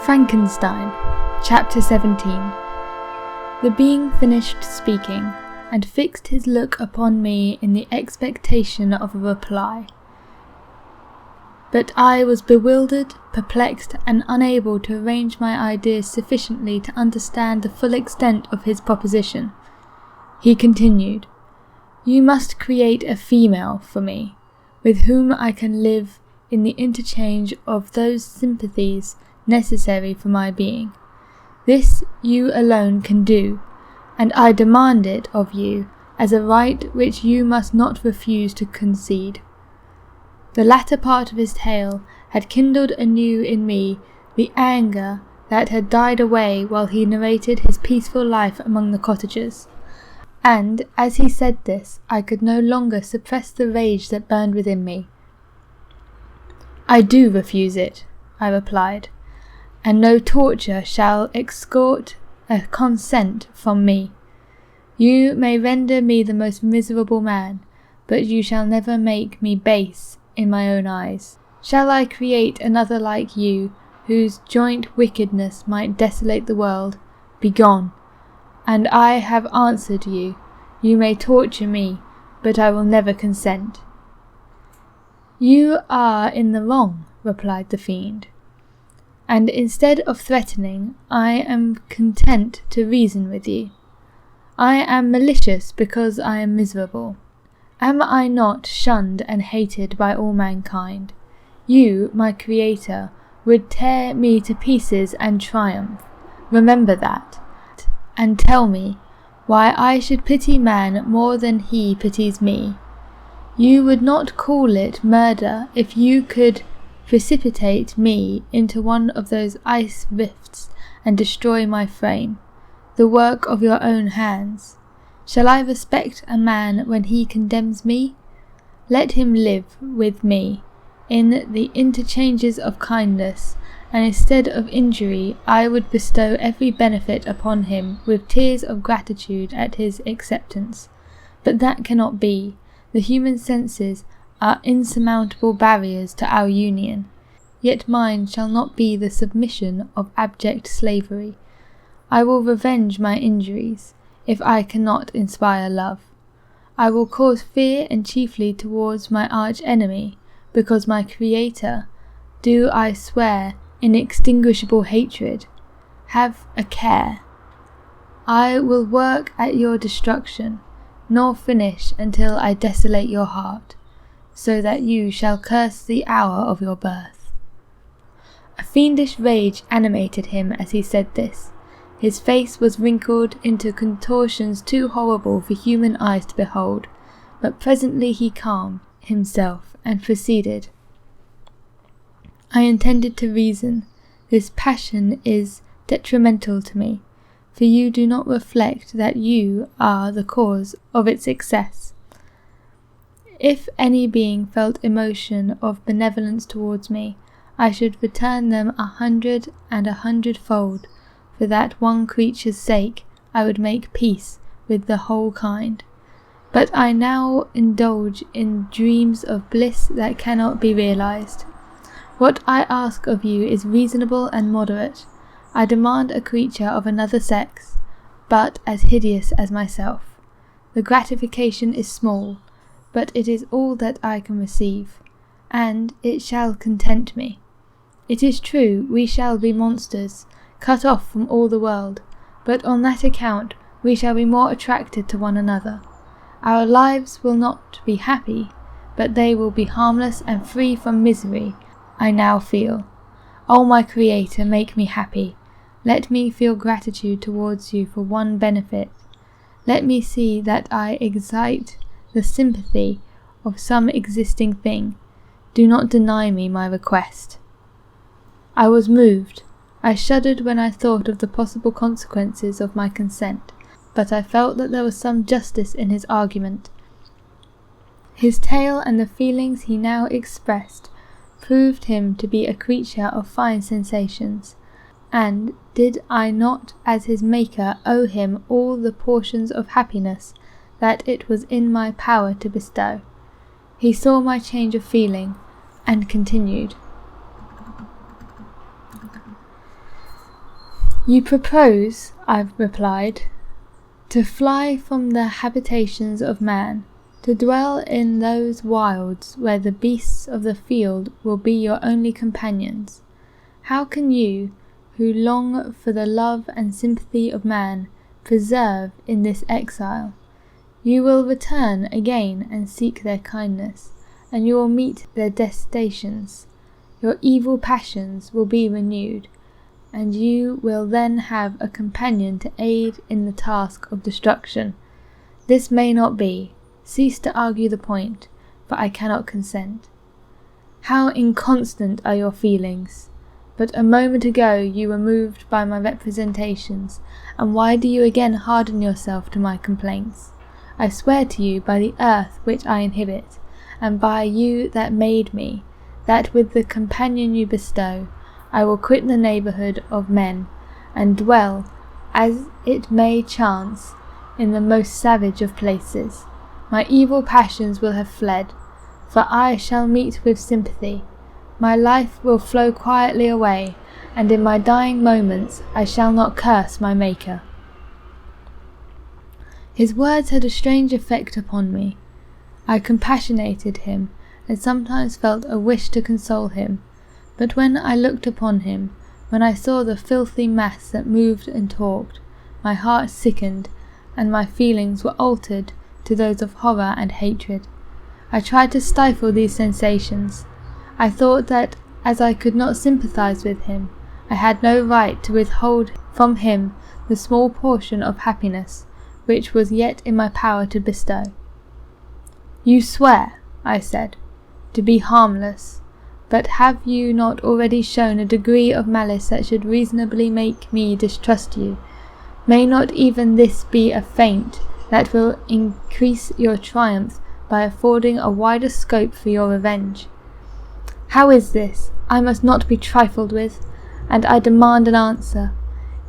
Frankenstein, Chapter 17. The being finished speaking, and fixed his look upon me in the expectation of a reply. But I was bewildered, perplexed, and unable to arrange my ideas sufficiently to understand the full extent of his proposition. He continued, "You must create a female for me, with whom I can live in the interchange of those sympathies necessary for my being. This you alone can do, and I demand it of you as a right which you must not refuse to concede." The latter part of his tale had kindled anew in me the anger that had died away while he narrated his peaceful life among the cottagers, and as he said this I could no longer suppress the rage that burned within me. "I do refuse it," I replied, "and no torture shall extort a consent from me. You may render me the most miserable man, but you shall never make me base in my own eyes. Shall I create another like you, whose joint wickedness might desolate the world? Begone, and I have answered you. You may torture me, but I will never consent." "You are in the wrong," replied the fiend, "and instead of threatening, I am content to reason with you. I am malicious because I am miserable. Am I not shunned and hated by all mankind? You, my Creator, would tear me to pieces and triumph. Remember that, and tell me why I should pity man more than he pities me. You would not call it murder if you could precipitate me into one of those ice rifts and destroy my frame, the work of your own hands. Shall I respect a man when he condemns me? Let him live with me in the interchanges of kindness, and instead of injury I would bestow every benefit upon him with tears of gratitude at his acceptance. But that cannot be. The human senses are insurmountable barriers to our union, yet mine shall not be the submission of abject slavery. I will revenge my injuries, if I cannot inspire love. I will cause fear, and chiefly towards my arch-enemy, because my Creator, do I swear inextinguishable hatred. Have a care. I will work at your destruction, nor finish until I desolate your heart, so that you shall curse the hour of your birth." A fiendish rage animated him as he said this. His face was wrinkled into contortions too horrible for human eyes to behold, but presently he calmed himself and proceeded. "I intended to reason. This passion is detrimental to me, for you do not reflect that you are the cause of its excess. If any being felt emotion of benevolence towards me, I should return them 100 and 100-fold. For that one creature's sake, I would make peace with the whole kind. But I now indulge in dreams of bliss that cannot be realized. What I ask of you is reasonable and moderate. I demand a creature of another sex, but as hideous as myself. The gratification is small, but it is all that I can receive, and it shall content me. It is true, we shall be monsters, cut off from all the world, but on that account we shall be more attracted to one another. Our lives will not be happy, but they will be harmless and free from misery, I now feel. O my Creator, make me happy. Let me feel gratitude towards you for one benefit. Let me see that I excite the sympathy of some existing thing. Do not deny me my request." I was moved. I shuddered when I thought of the possible consequences of my consent, but I felt that there was some justice in his argument. His tale and the feelings he now expressed proved him to be a creature of fine sensations, and did I not as his maker owe him all the portions of happiness that it was in my power to bestow? He saw my change of feeling, and continued, You propose, I replied, to fly from the habitations of man, to dwell in those wilds where the beasts of the field will be your only companions. How can you, who long for the love and sympathy of man, persevere in this exile? You will return again and seek their kindness, and you will meet their detestations. Your evil passions will be renewed, and you will then have a companion to aid in the task of destruction. This may not be. Cease to argue the point, for I cannot consent. How inconstant are your feelings! But a moment ago you were moved by my representations, and why do you again harden yourself to my complaints? I swear to you by the earth which I inhabit, and by you that made me, that with the companion you bestow, I will quit the neighbourhood of men, and dwell, as it may chance, in the most savage of places. My evil passions will have fled, for I shall meet with sympathy. My life will flow quietly away, and in my dying moments I shall not curse my Maker. His words had a strange effect upon me. I compassionated him, and sometimes felt a wish to console him, but when I looked upon him, when I saw the filthy mass that moved and talked, my heart sickened, and my feelings were altered to those of horror and hatred. I tried to stifle these sensations. I thought that, as I could not sympathize with him, I had no right to withhold from him the small portion of happiness which was yet in my power to bestow. You swear, I said, to be harmless, but have you not already shown a degree of malice that should reasonably make me distrust you? May not even this be a feint that will increase your triumph by affording a wider scope for your revenge? How is this? I must not be trifled with, and I demand an answer.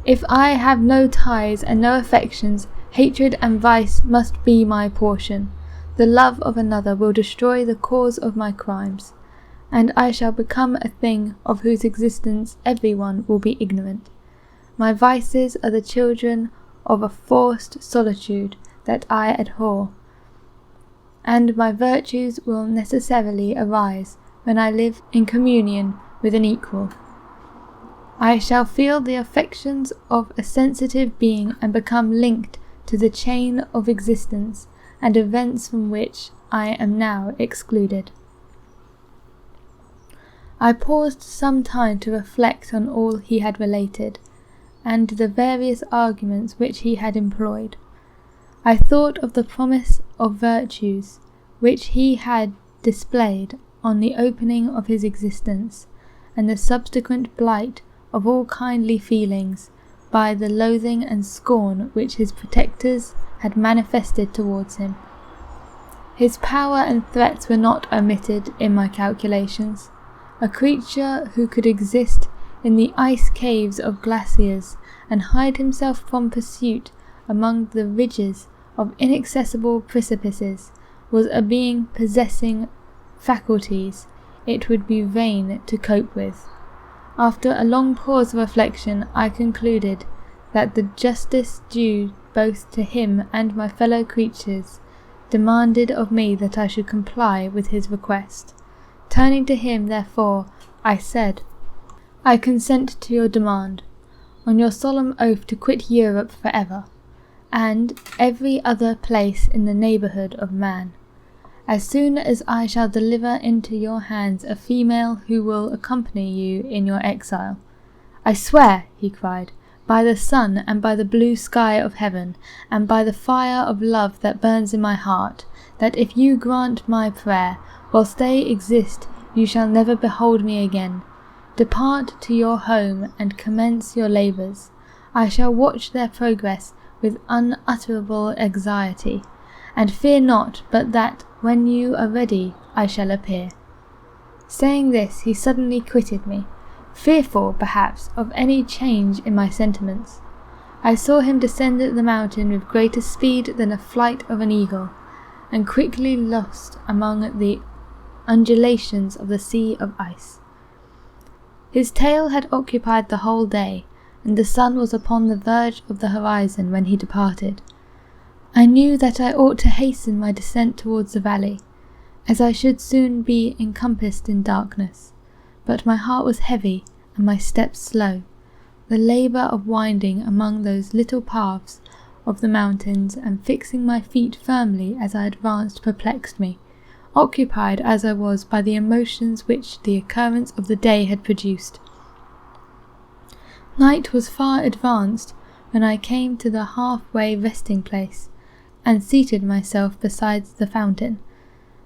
If I have no ties and no affections, hatred and vice must be my portion. The love of another will destroy the cause of my crimes, and I shall become a thing of whose existence everyone will be ignorant. My vices are the children of a forced solitude that I abhor, and my virtues will necessarily arise when I live in communion with an equal. I shall feel the affections of a sensitive being and become linked to the chain of existence and events from which I am now excluded. I paused some time to reflect on all he had related, and the various arguments which he had employed. I thought of the promise of virtues which he had displayed on the opening of his existence, and the subsequent blight of all kindly feelings by the loathing and scorn which his protectors had manifested towards him. His power and threats were not omitted in my calculations. A creature who could exist in the ice caves of glaciers and hide himself from pursuit among the ridges of inaccessible precipices was a being possessing faculties it would be vain to cope with. After a long pause of reflection, I concluded that the justice due both to him and my fellow creatures demanded of me that I should comply with his request. Turning to him, therefore, I said, I consent to your demand, on your solemn oath to quit Europe for ever, and every other place in the neighbourhood of man, as soon as I shall deliver into your hands a female who will accompany you in your exile. I swear, he cried, by the sun and by the blue sky of heaven, and by the fire of love that burns in my heart, that if you grant my prayer, whilst they exist, you shall never behold me again. Depart to your home and commence your labours. I shall watch their progress with unutterable anxiety, and fear not but that when you are ready I shall appear. Saying this, he suddenly quitted me, fearful, perhaps, of any change in my sentiments. I saw him descend the mountain with greater speed than the flight of an eagle, and quickly lost among the undulations of the sea of ice. His tale had occupied the whole day, and the sun was upon the verge of the horizon when he departed. I knew that I ought to hasten my descent towards the valley, as I should soon be encompassed in darkness, but my heart was heavy and my steps slow. The labour of winding among those little paths of the mountains and fixing my feet firmly as I advanced perplexed me, occupied as I was by the emotions which the occurrence of the day had produced. Night was far advanced when I came to the half-way resting place, and seated myself beside the fountain.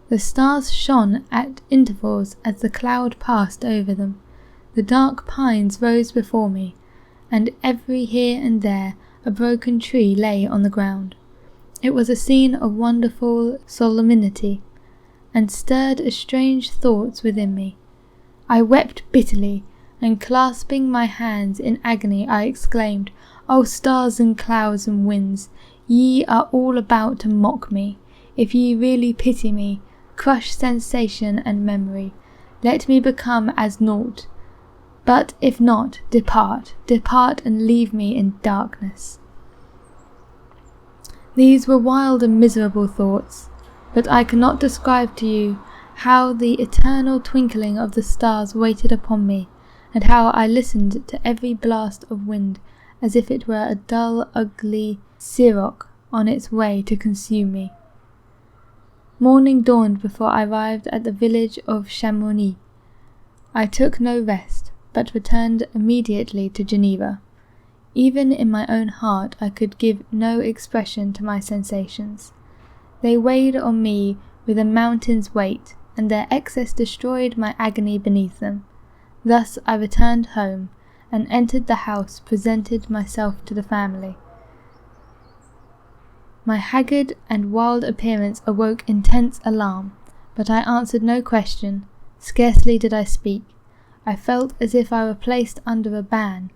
The stars shone at intervals as the cloud passed over them. The dark pines rose before me, and every here and there a broken tree lay on the ground. It was a scene of wonderful solemnity, and stirred strange thoughts within me. I wept bitterly, and clasping my hands in agony I exclaimed, "O stars and clouds and winds, ye are all about to mock me. If ye really pity me, crush sensation and memory. Let me become as naught. But if not, depart and leave me in darkness." These were wild and miserable thoughts, but I cannot describe to you how the eternal twinkling of the stars waited upon me, and how I listened to every blast of wind as if it were a dull, ugly siroc on its way to consume me. Morning dawned before I arrived at the village of Chamonix. I took no rest, but returned immediately to Geneva. Even in my own heart I could give no expression to my sensations. They weighed on me with a mountain's weight, and their excess destroyed my agony beneath them. Thus I returned home, and entered the house, presented myself to the family. My haggard and wild appearance awoke intense alarm, but I answered no question. Scarcely did I speak. I felt as if I were placed under a ban,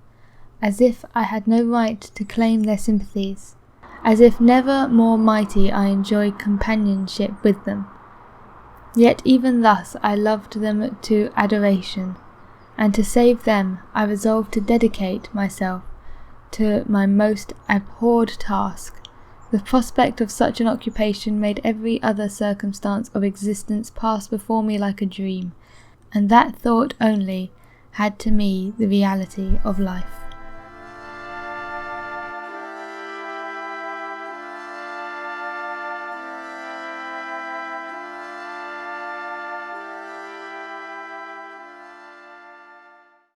as if I had no right to claim their sympathies, as if never more mighty I enjoyed companionship with them. Yet even thus I loved them to adoration, and to save them I resolved to dedicate myself to my most abhorred task. The prospect of such an occupation made every other circumstance of existence pass before me like a dream, and that thought only had to me the reality of life.